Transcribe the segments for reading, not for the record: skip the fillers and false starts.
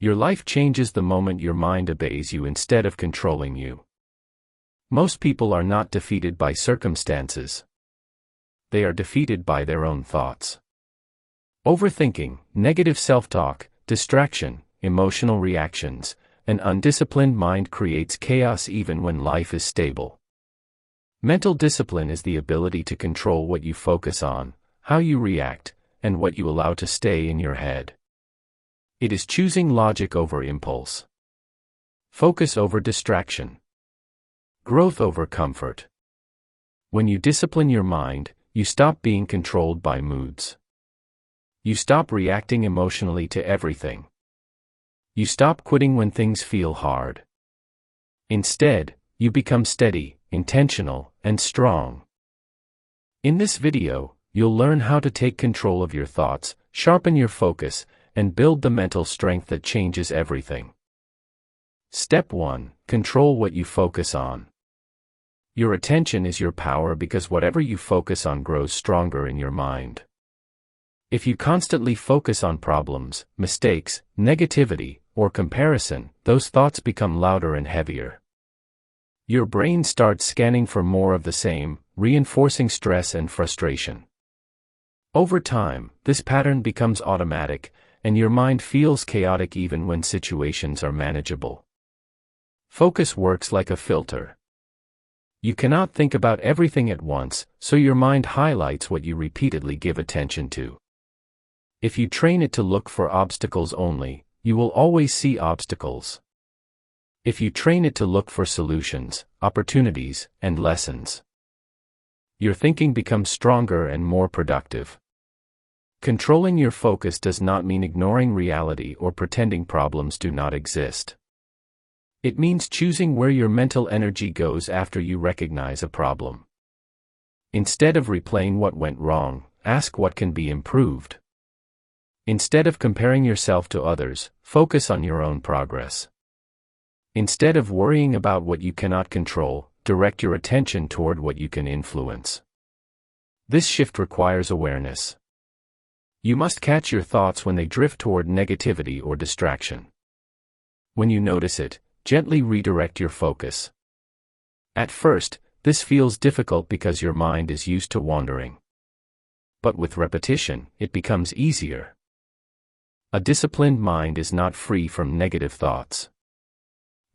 Your life changes the moment your mind obeys you instead of controlling you. Most people are not defeated by circumstances. They are defeated by their own thoughts. Overthinking, negative self-talk, distraction, emotional reactions, an undisciplined mind creates chaos even when life is stable. Mental discipline is the ability to control what you focus on, how you react, and what you allow to stay in your head. It is choosing logic over impulse, focus over distraction, growth over comfort. When you discipline your mind, you stop being controlled by moods. You stop reacting emotionally to everything. You stop quitting when things feel hard. Instead, you become steady, intentional, and strong. In this video, you'll learn how to take control of your thoughts, sharpen your focus, and build the mental strength that changes everything. Step 1. Control what you focus on. Your attention is your power because whatever you focus on grows stronger in your mind. If you constantly focus on problems, mistakes, negativity, or comparison, those thoughts become louder and heavier. Your brain starts scanning for more of the same, reinforcing stress and frustration. Over time, this pattern becomes automatic, and your mind feels chaotic even when situations are manageable. Focus works like a filter. You cannot think about everything at once, so your mind highlights what you repeatedly give attention to. If you train it to look for obstacles only, you will always see obstacles. If you train it to look for solutions, opportunities, and lessons, your thinking becomes stronger and more productive. Controlling your focus does not mean ignoring reality or pretending problems do not exist. It means choosing where your mental energy goes after you recognize a problem. Instead of replaying what went wrong, ask what can be improved. Instead of comparing yourself to others, focus on your own progress. Instead of worrying about what you cannot control, direct your attention toward what you can influence. This shift requires awareness. You must catch your thoughts when they drift toward negativity or distraction. When you notice it, gently redirect your focus. At first, this feels difficult because your mind is used to wandering. But with repetition, it becomes easier. A disciplined mind is not free from negative thoughts.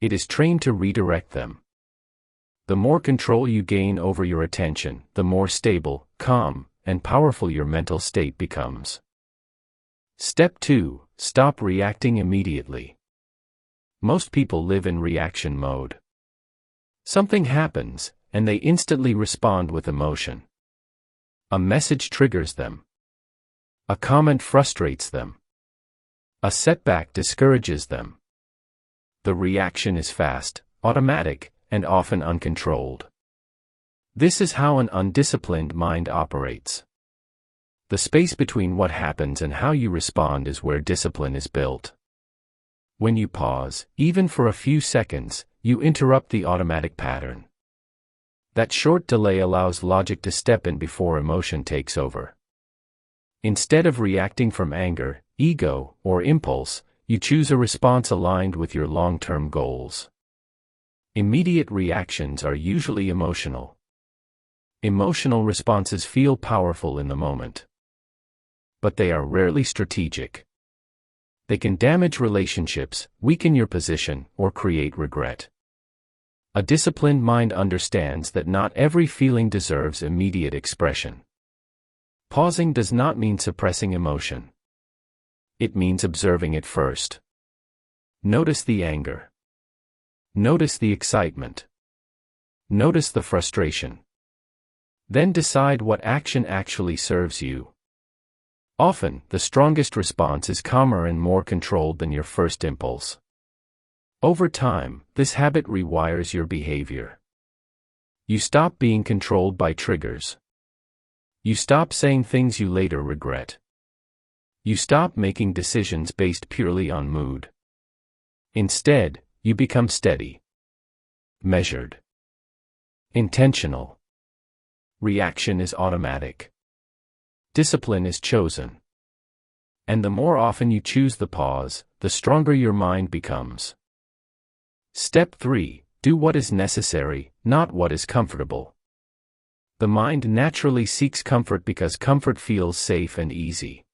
It is trained to redirect them. The more control you gain over your attention, the more stable, calm, and powerful your mental state becomes. Step 2. Stop reacting immediately. Most people live in reaction mode. Something happens, and they instantly respond with emotion. A message triggers them. A comment frustrates them. A setback discourages them. The reaction is fast, automatic, and often uncontrolled. This is how an undisciplined mind operates. The space between what happens and how you respond is where discipline is built. When you pause, even for a few seconds, you interrupt the automatic pattern. That short delay allows logic to step in before emotion takes over. Instead of reacting from anger, ego, or impulse, you choose a response aligned with your long-term goals. Immediate reactions are usually emotional. Emotional responses feel powerful in the moment. But they are rarely strategic. They can damage relationships, weaken your position, or create regret. A disciplined mind understands that not every feeling deserves immediate expression. Pausing does not mean suppressing emotion. It means observing it first. Notice the anger. Notice the excitement. Notice the frustration. Then decide what action actually serves you. Often, the strongest response is calmer and more controlled than your first impulse. Over time, this habit rewires your behavior. You stop being controlled by triggers. You stop saying things you later regret. You stop making decisions based purely on mood. Instead, you become steady, measured, intentional. Reaction is automatic. Discipline is chosen. And the more often you choose the pause, the stronger your mind becomes. Step 3. Do what is necessary, not what is comfortable. The mind naturally seeks comfort because comfort feels safe and easy.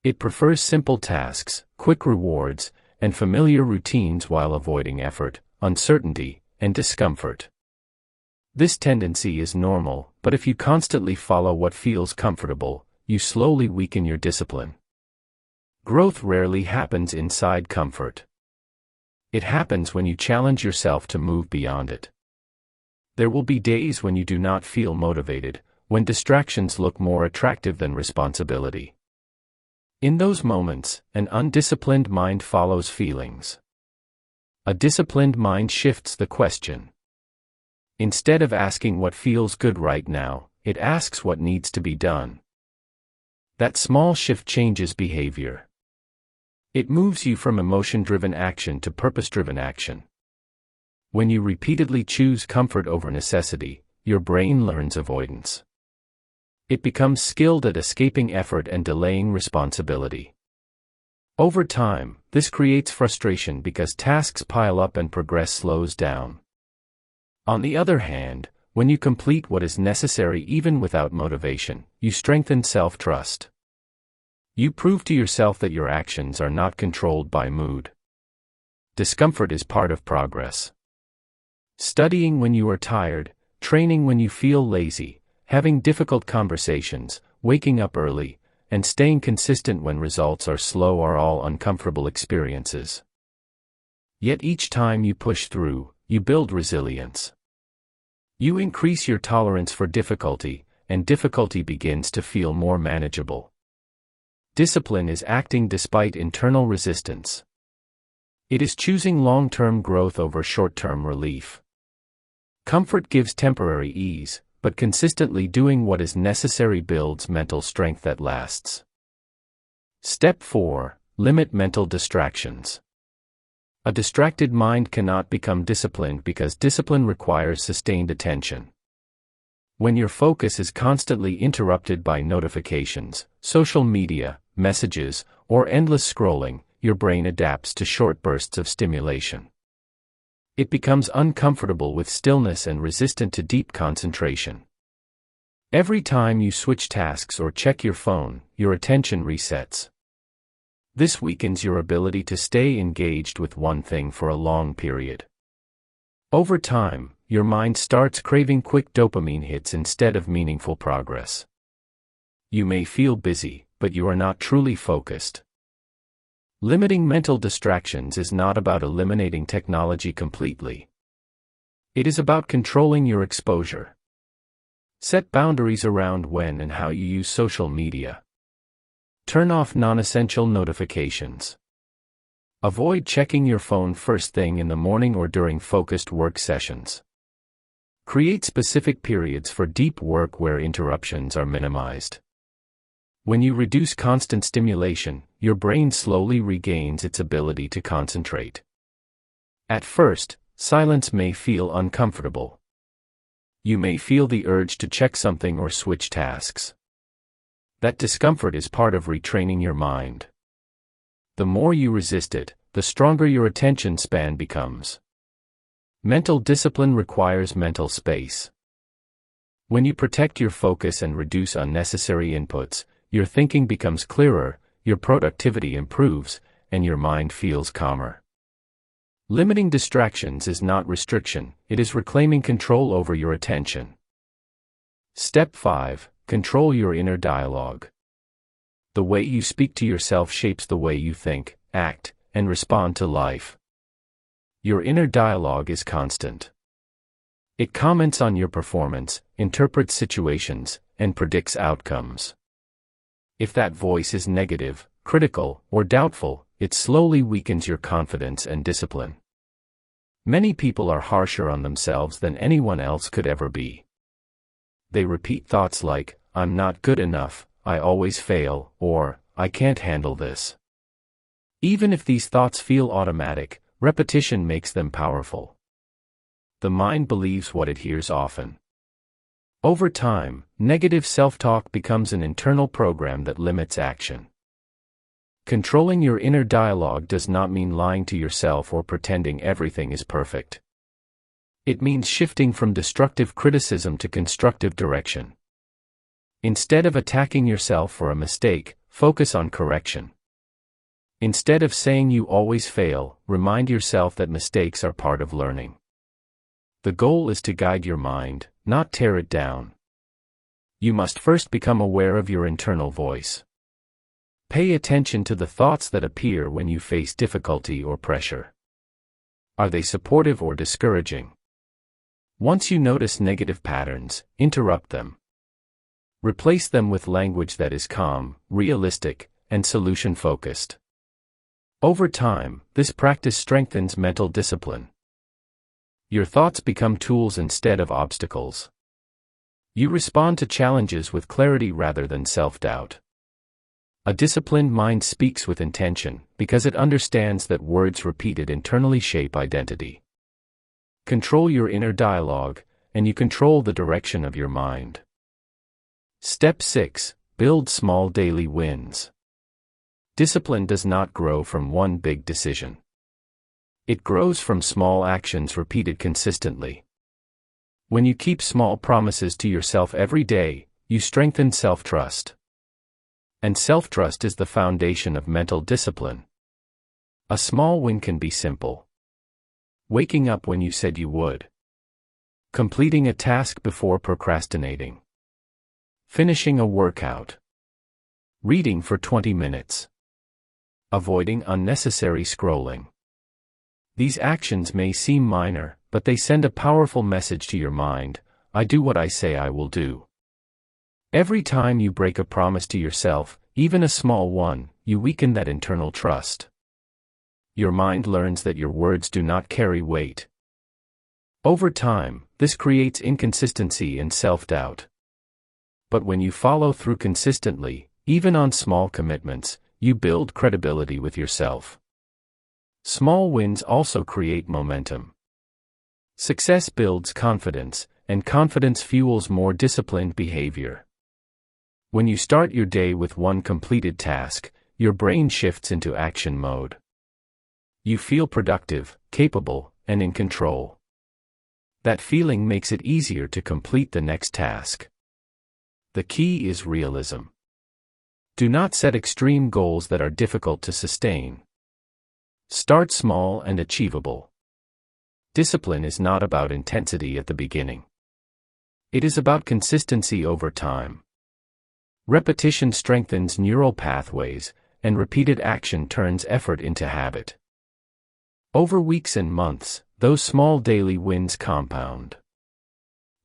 It prefers simple tasks, quick rewards, and familiar routines while avoiding effort, uncertainty, and discomfort. This tendency is normal, but if you constantly follow what feels comfortable, you slowly weaken your discipline. Growth rarely happens inside comfort. It happens when you challenge yourself to move beyond it. There will be days when you do not feel motivated, when distractions look more attractive than responsibility. In those moments, an undisciplined mind follows feelings. A disciplined mind shifts the question. Instead of asking what feels good right now, it asks what needs to be done. That small shift changes behavior. It moves you from emotion-driven action to purpose-driven action. When you repeatedly choose comfort over necessity, your brain learns avoidance. It becomes skilled at escaping effort and delaying responsibility. Over time, this creates frustration because tasks pile up and progress slows down. On the other hand, when you complete what is necessary even without motivation, you strengthen self-trust. You prove to yourself that your actions are not controlled by mood. Discomfort is part of progress. Studying when you are tired, training when you feel lazy, having difficult conversations, waking up early, and staying consistent when results are slow are all uncomfortable experiences. Yet each time you push through, you build resilience. You increase your tolerance for difficulty, and difficulty begins to feel more manageable. Discipline is acting despite internal resistance. It is choosing long-term growth over short-term relief. Comfort gives temporary ease, but consistently doing what is necessary builds mental strength that lasts. Step 4. Limit mental distractions. A distracted mind cannot become disciplined because discipline requires sustained attention. When your focus is constantly interrupted by notifications, social media, messages, or endless scrolling, your brain adapts to short bursts of stimulation. It becomes uncomfortable with stillness and resistant to deep concentration. Every time you switch tasks or check your phone, your attention resets. This weakens your ability to stay engaged with one thing for a long period. Over time, your mind starts craving quick dopamine hits instead of meaningful progress. You may feel busy, but you are not truly focused. Limiting mental distractions is not about eliminating technology completely. It is about controlling your exposure. Set boundaries around when and how you use social media. Turn off non-essential notifications. Avoid checking your phone first thing in the morning or during focused work sessions. Create specific periods for deep work where interruptions are minimized. When you reduce constant stimulation, your brain slowly regains its ability to concentrate. At first, silence may feel uncomfortable. You may feel the urge to check something or switch tasks. That discomfort is part of retraining your mind. The more you resist it, the stronger your attention span becomes. Mental discipline requires mental space. When you protect your focus and reduce unnecessary inputs, your thinking becomes clearer, your productivity improves, and your mind feels calmer. Limiting distractions is not restriction, it is reclaiming control over your attention. Step 5. Control your inner dialogue. The way you speak to yourself shapes the way you think, act, and respond to life. Your inner dialogue is constant. It comments on your performance, interprets situations, and predicts outcomes. If that voice is negative, critical, or doubtful, it slowly weakens your confidence and discipline. Many people are harsher on themselves than anyone else could ever be. They repeat thoughts like, "I'm not good enough, I always fail," or, "I can't handle this." Even if these thoughts feel automatic, repetition makes them powerful. The mind believes what it hears often. Over time, negative self-talk becomes an internal program that limits action. Controlling your inner dialogue does not mean lying to yourself or pretending everything is perfect. It means shifting from destructive criticism to constructive direction. Instead of attacking yourself for a mistake, focus on correction. Instead of saying you always fail, remind yourself that mistakes are part of learning. The goal is to guide your mind, not tear it down. You must first become aware of your internal voice. Pay attention to the thoughts that appear when you face difficulty or pressure. Are they supportive or discouraging? Once you notice negative patterns, interrupt them. Replace them with language that is calm, realistic, and solution-focused. Over time, this practice strengthens mental discipline. Your thoughts become tools instead of obstacles. You respond to challenges with clarity rather than self-doubt. A disciplined mind speaks with intention, because it understands that words repeated internally shape identity. Control your inner dialogue, and you control the direction of your mind. Step 6. Build small daily wins. Discipline does not grow from one big decision. It grows from small actions repeated consistently. When you keep small promises to yourself every day, you strengthen self-trust. And self-trust is the foundation of mental discipline. A small win can be simple. Waking up when you said you would. Completing a task before procrastinating. Finishing a workout. Reading for 20 minutes. Avoiding unnecessary scrolling. These actions may seem minor, but they send a powerful message to your mind: I do what I say I will do. Every time you break a promise to yourself, even a small one, you weaken that internal trust. Your mind learns that your words do not carry weight. Over time, this creates inconsistency and self-doubt. But when you follow through consistently, even on small commitments, you build credibility with yourself. Small wins also create momentum. Success builds confidence, and confidence fuels more disciplined behavior. When you start your day with one completed task, your brain shifts into action mode. You feel productive, capable, and in control. That feeling makes it easier to complete the next task. The key is realism. Do not set extreme goals that are difficult to sustain. Start small and achievable. Discipline is not about intensity at the beginning. It is about consistency over time. Repetition strengthens neural pathways, and repeated action turns effort into habit. Over weeks and months, those small daily wins compound.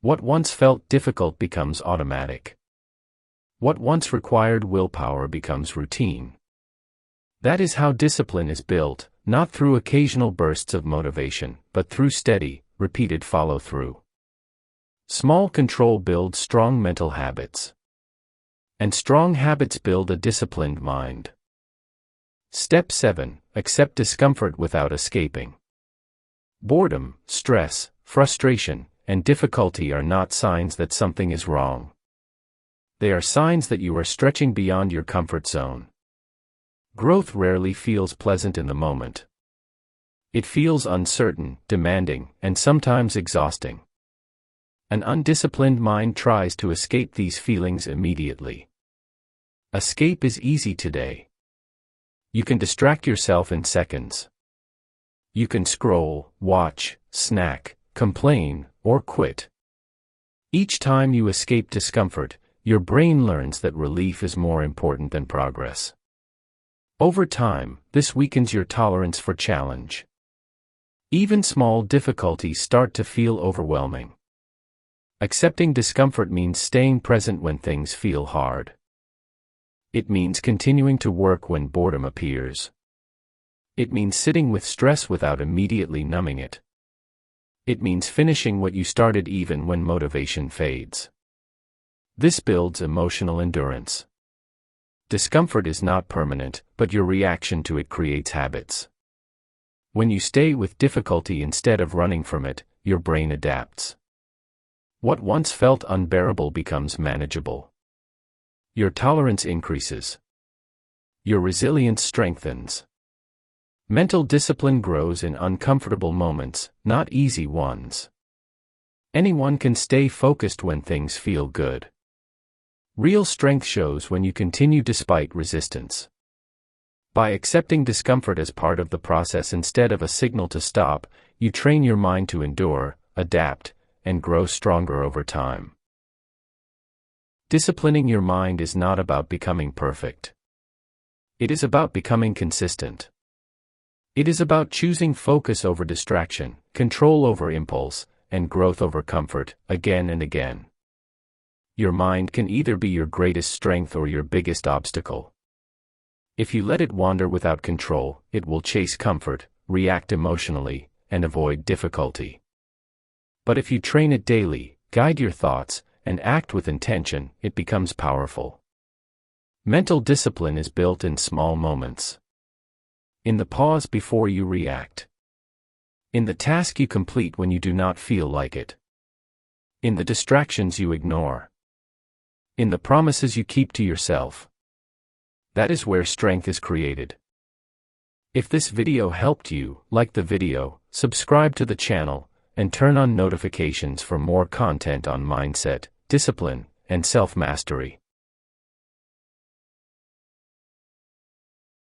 What once felt difficult becomes automatic. What once required willpower becomes routine. That is how discipline is built, not through occasional bursts of motivation, but through steady, repeated follow-through. Small control builds strong mental habits. And strong habits build a disciplined mind. Step 7. Accept discomfort without escaping. Boredom, stress, frustration, and difficulty are not signs that something is wrong. They are signs that you are stretching beyond your comfort zone. Growth rarely feels pleasant in the moment. It feels uncertain, demanding, and sometimes exhausting. An undisciplined mind tries to escape these feelings immediately. Escape is easy today. You can distract yourself in seconds. You can scroll, watch, snack, complain, or quit. Each time you escape discomfort, your brain learns that relief is more important than progress. Over time, this weakens your tolerance for challenge. Even small difficulties start to feel overwhelming. Accepting discomfort means staying present when things feel hard. It means continuing to work when boredom appears. It means sitting with stress without immediately numbing it. It means finishing what you started even when motivation fades. This builds emotional endurance. Discomfort is not permanent, but your reaction to it creates habits. When you stay with difficulty instead of running from it, your brain adapts. What once felt unbearable becomes manageable. Your tolerance increases. Your resilience strengthens. Mental discipline grows in uncomfortable moments, not easy ones. Anyone can stay focused when things feel good. Real strength shows when you continue despite resistance. By accepting discomfort as part of the process instead of a signal to stop, you train your mind to endure, adapt, and grow stronger over time. Disciplining your mind is not about becoming perfect. It is about becoming consistent. It is about choosing focus over distraction, control over impulse, and growth over comfort, again and again. Your mind can either be your greatest strength or your biggest obstacle. If you let it wander without control, it will chase comfort, react emotionally, and avoid difficulty. But if you train it daily, guide your thoughts, and act with intention, it becomes powerful. Mental discipline is built in small moments. In the pause before you react. In the task you complete when you do not feel like it. In the distractions you ignore. In the promises you keep to yourself. That is where strength is created. If this video helped you, like the video, subscribe to the channel, and turn on notifications for more content on mindset, discipline, and self-mastery.